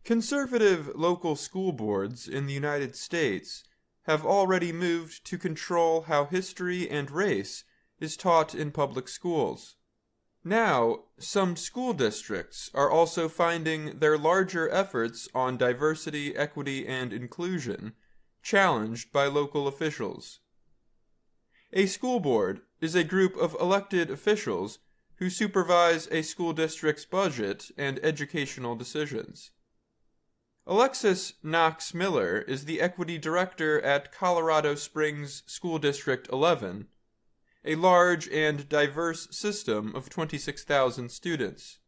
Conservative local school boards in the United States have already moved to control how history and race is taught in public schools. Now, some school districts are also finding their larger efforts on diversity, equity, and inclusion challenged by local officials. A school board is a group of elected officials who supervise a school district's budget and educational decisions. Alexis Knox Miller is the equity director at Colorado Springs School District 11, a large and diverse system of 26,000 students.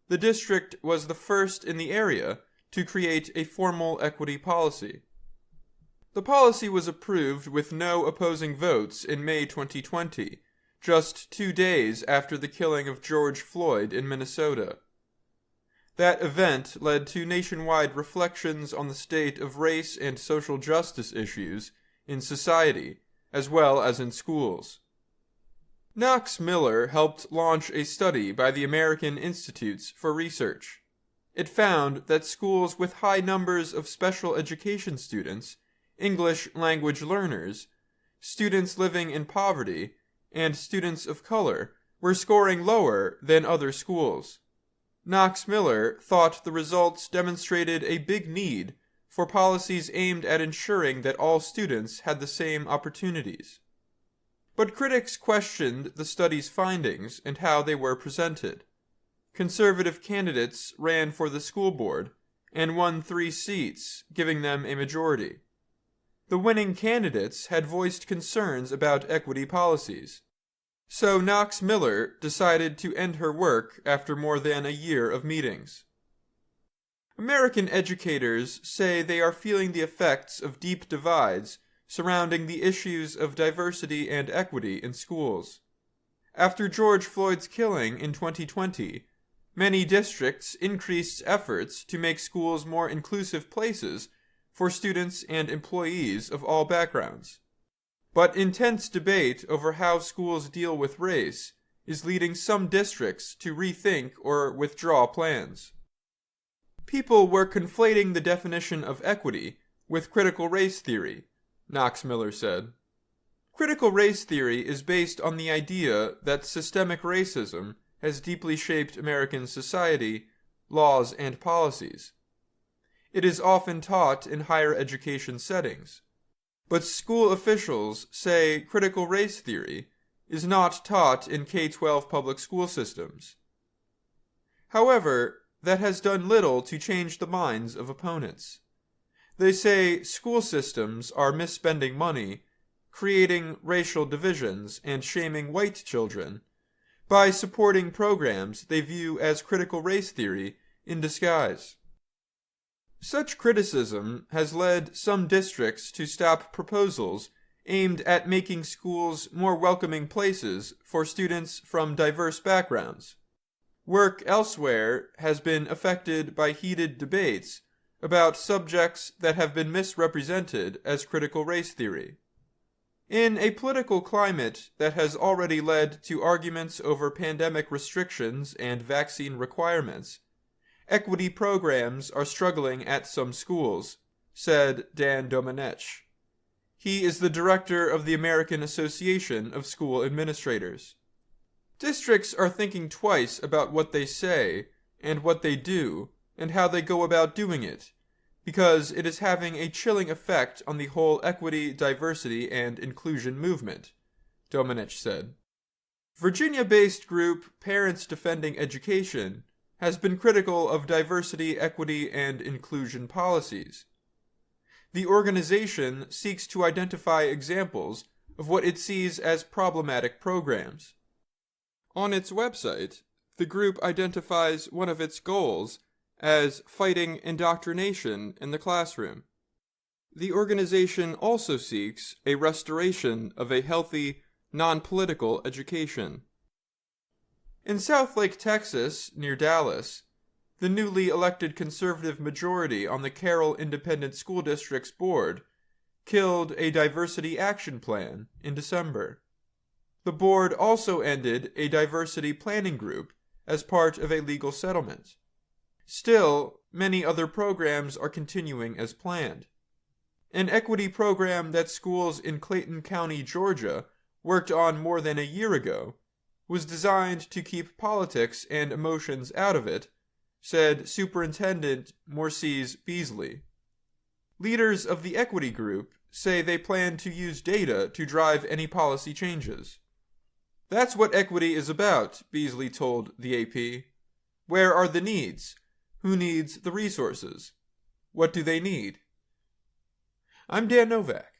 The district was the first in the area to create a formal equity policy. The policy was approved with no opposing votes in May 2020, just 2 days after the killing of George Floyd in Minnesota. That event led to nationwide reflections on the state of race and social justice issues in society, as well as in schools. Knox Miller helped launch a study by the American Institutes for Research. It found that schools with high numbers of special education students, English language learners, students living in poverty, and students of color were scoring lower than other schools. Knox Miller thought the results demonstrated a big need for policies aimed at ensuring that all students had the same opportunities. But critics questioned the study's findings and how they were presented. Conservative candidates ran for the school board and won 3 seats, giving them a majority. The winning candidates had voiced concerns about equity policies. So Knox Miller decided to end her work after more than a year of meetings. American educators say they are feeling the effects of deep divides surrounding the issues of diversity and equity in schools. After George Floyd's killing in 2020, many districts increased efforts to make schools more inclusive places for students and employees of all backgrounds. But intense debate over how schools deal with race is leading some districts to rethink or withdraw plans. People were conflating the definition of equity with critical race theory, Knox Miller said. Critical race theory is based on the idea that systemic racism has deeply shaped American society, laws, and policies. It is often taught in higher education settings. But school officials say critical race theory is not taught in K-12 public school systems. However, that has done little to change the minds of opponents. They say school systems are misspending money, creating racial divisions, and shaming white children by supporting programs they view as critical race theory in disguise. Such criticism has led some districts to stop proposals aimed at making schools more welcoming places for students from diverse backgrounds. Work elsewhere has been affected by heated debates about subjects that have been misrepresented as critical race theory. In a political climate that has already led to arguments over pandemic restrictions and vaccine requirements, equity programs are struggling at some schools, said Dan Domenech. He is the director of the American Association of School Administrators. Districts are thinking twice about what they say and what they do and how they go about doing it, because it is having a chilling effect on the whole equity, diversity, and inclusion movement, Domenech said. Virginia-based group Parents Defending Education has been critical of diversity, equity, and inclusion policies. The organization seeks to identify examples of what it sees as problematic programs. On its website, the group identifies one of its goals as fighting indoctrination in the classroom. The organization also seeks a restoration of a healthy, non-political education. In Southlake, Texas, near Dallas, the newly elected conservative majority on the Carroll Independent School District's board killed a diversity action plan in December. The board also ended a diversity planning group as part of a legal settlement. Still, many other programs are continuing as planned. An equity program that schools in Clayton County, Georgia, worked on more than a year ago was designed to keep politics and emotions out of it, said Superintendent Morsees Beasley. Leaders of the equity group say they plan to use data to drive any policy changes. That's what equity is about, Beasley told the AP. Where are the needs? Who needs the resources? What do they need? I'm Dan Novak.